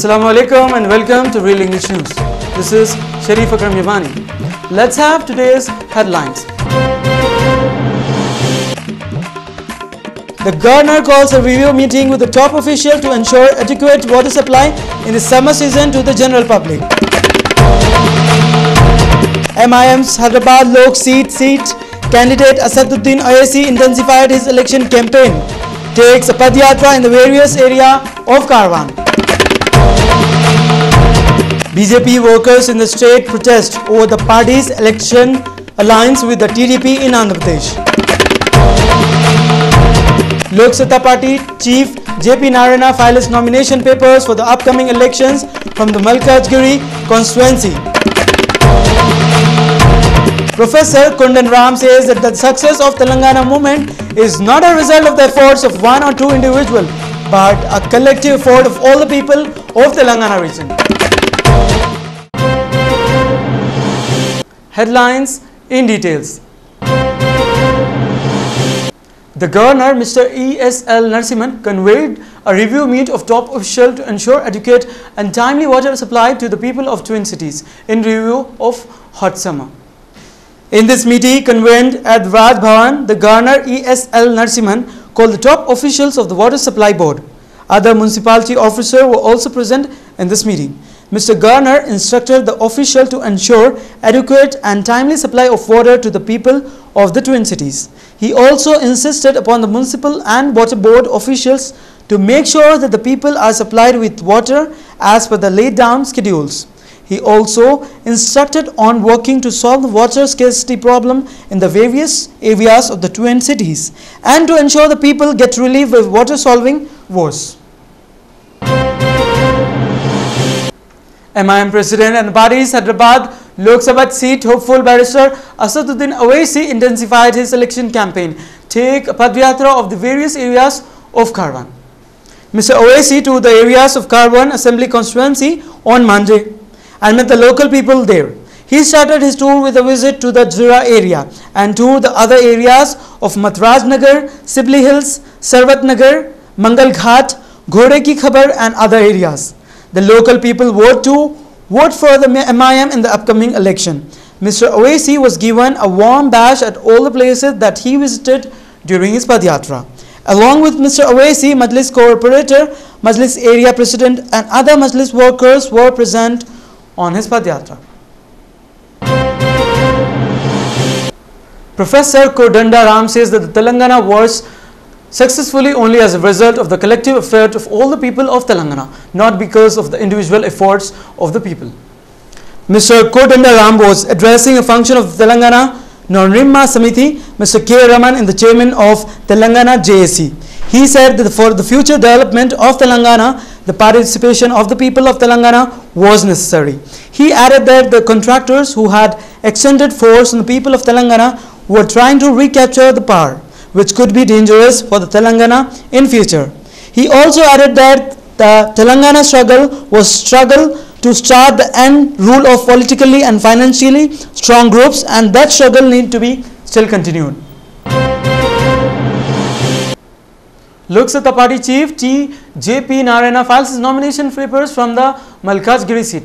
Assalamu alaikum and welcome to Real English News. This is Sharif Akram Yamani. Let's have today's headlines. The governor calls a review meeting with the top official to ensure adequate water supply in the summer season to the general public. MIM's Hyderabad Lok seat candidate Asaduddin Owaisi intensified his election campaign. Takes a Padyatra in the various area of Karwan. BJP workers in the state protest over the party's election alliance with the TDP in Andhra Pradesh. Lok Sabha Party Chief JP Narayana filed his nomination papers for the upcoming elections from the Malkajgiri constituency. Professor Kundan Ram says that the success of Telangana movement is not a result of the efforts of one or two individuals, but a collective effort of all the people of Telangana region. Headlines in details. The Governor, Mr. E.S.L. Narasimhan, convened a review meet of top officials to ensure adequate and timely water supply to the people of Twin Cities in review of hot summer. In this meeting convened at Raj Bhavan, the Governor E.S.L. Narasimhan called the top officials of the Water Supply Board. Other municipality officers were also present in this meeting. Mr. Governor instructed the official to ensure adequate and timely supply of water to the people of the Twin Cities. He also insisted upon the municipal and water board officials to make sure that the people are supplied with water as per the laid down schedules. He also instructed on working to solve the water scarcity problem in the various areas of the Twin Cities and to ensure the people get relief with water solving woes. MIM President and the party's Hyderabad Lok Sabha seat hopeful barrister Asaduddin Owaisi intensified his election campaign. Take a Padyatra of the various areas of Karwan. Mr. Owaisi to the areas of Karwan Assembly constituency on Monday and met the local people there. He started his tour with a visit to the Jura area and toured the other areas of Matraj Nagar, Sibli Hills, Sarvat Nagar, Mangal Ghat, Ghode Ki Khabar and other areas. The local people vote for the MIM in the upcoming election. Mr. Owaisi was given a warm bash at all the places that he visited during his Padyatra. Along with Mr. Owaisi, Majlis Corporator, Majlis Area President and other Majlis workers were present on his Padyatra. Professor Kodanda Ram says that the Telangana was successfully only as a result of the collective effort of all the people of Telangana, not because of the individual efforts of the people. Mr. Kodanda Ram was addressing a function of the Telangana Nonrimma Samiti, Mr. K. Raman, in the chairman of Telangana JAC. He said that for the future development of Telangana, the participation of the people of Telangana was necessary. He added that the contractors who had extended force on the people of Telangana were trying to recapture the power, which could be dangerous for the Telangana in future. He also added that the Telangana struggle was struggle to start the end rule of politically and financially strong groups, and that struggle need to be still continued. Lok Sabha Party Chief JP Narayana files his nomination papers from the Malkajgiri seat.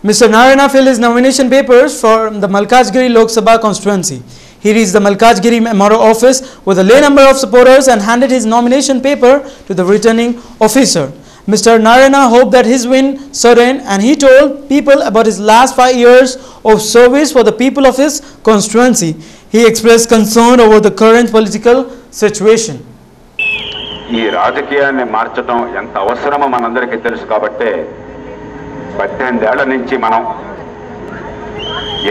Mr. Narayana filled his nomination papers from the Malkajgiri Lok Sabha constituency. He reached the Malkajgiri MRO office with a lay number of supporters and handed his nomination paper to the returning officer. Mr. Narayana hoped that his win certain, and he told people about his last 5 years of service for the people of his constituency. He expressed concern over the current political situation. ఈ రాజకీయాన్ని మార్చడం ఎంత అవసరమో మనందరికీ తెలుసు కాబట్టి 18 ఏళ్ల నుంచి మనం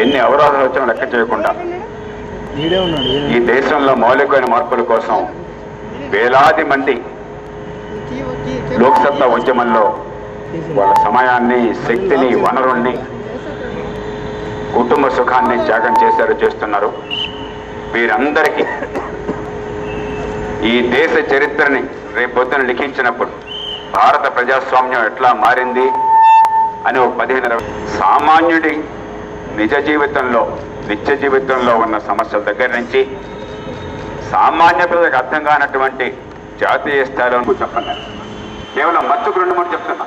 ఎన్ని అవరోధాలు వచ్చామో లెక్క చేయకుండా ఈ దేశంలో మౌలికమైన మార్పుల కోసం వేలాది మంది లోక్సత్తా ఉద్యమంలో వాళ్ళ సమయాన్ని, శక్తిని, వనరుల్ని, కుటుంబ సుఖాన్ని త్యాగం చేస్తున్నారు. వీరందరికీ ఈ దేశ చరిత్రని రేపొద్దున లిఖించినప్పుడు భారత ప్రజాస్వామ్యం ఎట్లా మారింది అని ఒక 15 సామాన్యుడి నిజ జీవితంలో, నిత్య జీవితంలో ఉన్న సమస్యల దగ్గర నుంచి సామాన్య ప్రజలకు అర్థం కానటువంటి జాతీయ స్థాయిలో చెప్పండి. కేవలం మచ్చుకు 2-3 చెప్తున్నా.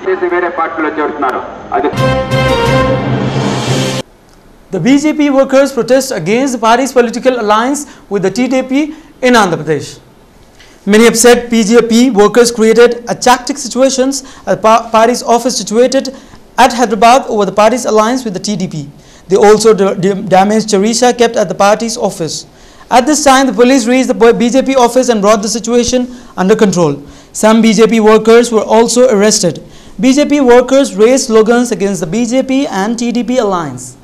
చేసి వేరే పార్టీలో చేరుతున్నారు. అది The BJP workers protest against the party's political alliance with the TDP in Andhra Pradesh. Many upset BJP workers created attractive situations at the party's office situated at Hyderabad over the party's alliance with the TDP. They also damaged Charisha kept at the party's office. At this time, the police reached the BJP office and brought the situation under control. Some BJP workers were also arrested. BJP workers raised slogans against the BJP and TDP alliance.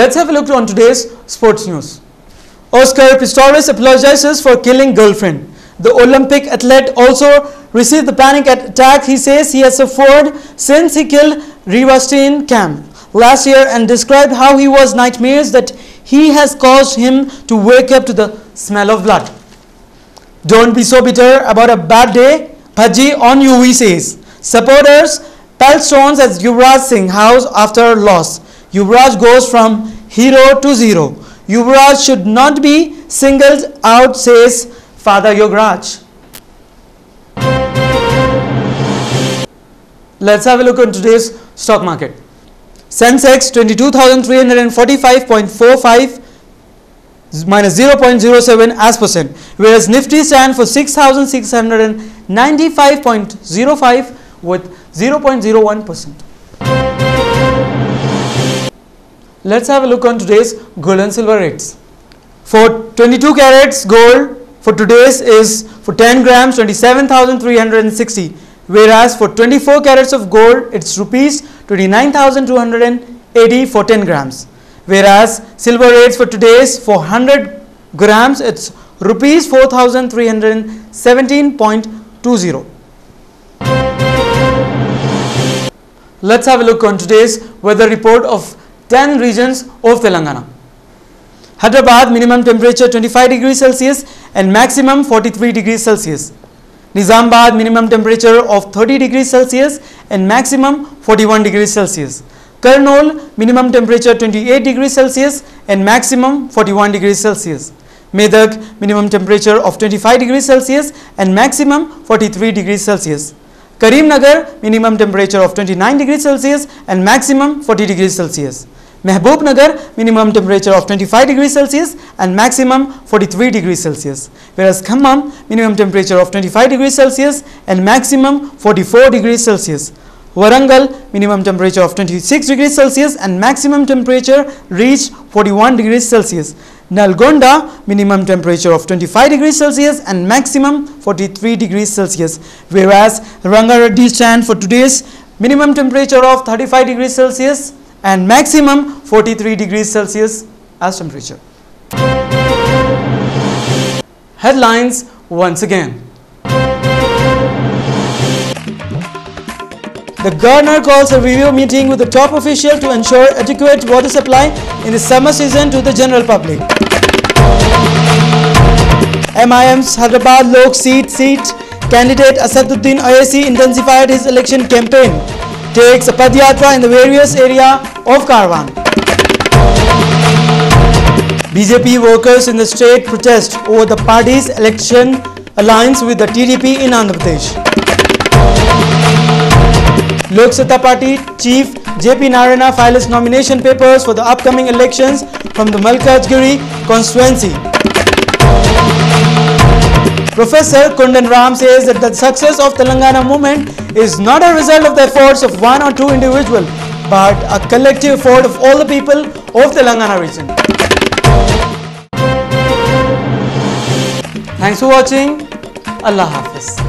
Let's have a look on today's sports news. Oscar Pistorius apologizes for killing girlfriend. The Olympic athlete also received the panic attack he says he has suffered since he killed Reeva Steenkamp last year and described how he was nightmares that he has caused him to wake up to the smell of blood. Don't be so bitter about a bad day, Bhaji on you, he says. Supporters pelt stones at Yuvraj Singh house after loss. Yuvraj goes from hero to zero. Yuvraj should not be singled out, says Father Yogaraj. Let's have a look on today's stock market. Sensex 22,345.45 minus 0.07 as percent, whereas Nifty stand for 6,695.05 with 0.01%. Let's have a look on today's gold and silver rates. For 22 carats gold for today's is for 10 grams 27,360, whereas for 24 carats of gold it's rupees 29,280 for 10 grams, whereas silver rates for today's for 100 grams it's rupees 4,317.20. Let's have a look on today's weather report of 10 regions of Telangana. Hyderabad minimum temperature 25 degrees Celsius and maximum 43 degrees Celsius. Nizamabad minimum temperature of 30 degrees Celsius and maximum 41 degrees Celsius. Kurnool minimum temperature 28 degrees Celsius and maximum 41 degrees Celsius. Medak minimum temperature of 25 degrees Celsius and maximum 43 degrees Celsius. Karimnagar minimum temperature of 29 degrees Celsius and maximum 40 degrees Celsius. Mehboob-Nagar minimum temperature of 25 degrees Celsius and maximum 43 degrees Celsius, whereas Khammam minimum temperature of 25 degrees Celsius and maximum 44 degrees Celsius. Warangal minimum temperature of 26 degrees Celsius and maximum temperature reached 41 degrees Celsius. Nalgonda minimum temperature of 25 degrees Celsius and maximum 43 degrees Celsius, whereas Rangareddy stand for today's minimum temperature of 35 degrees Celsius and maximum 43 degrees Celsius as temperature. Headlines once again. The governor calls a review meeting with the top official to ensure adequate water supply in the summer season to the general public. MIM's Hyderabad Lok seat candidate Asaduddin Ayesi intensified his election campaign. Takes a Padyatra in the various area of Karwan. BJP workers in the state protest over the party's election alliance with the TDP in Andhra Pradesh. Lok Satta Party Chief JP Narayana filed his nomination papers for the upcoming elections from the Malkajgiri constituency. Professor Kundan Ram says that the success of Telangana movement is not a result of the efforts of one or two individuals, but a collective effort of all the people of Telangana region. Thanks for watching. Allah Hafiz.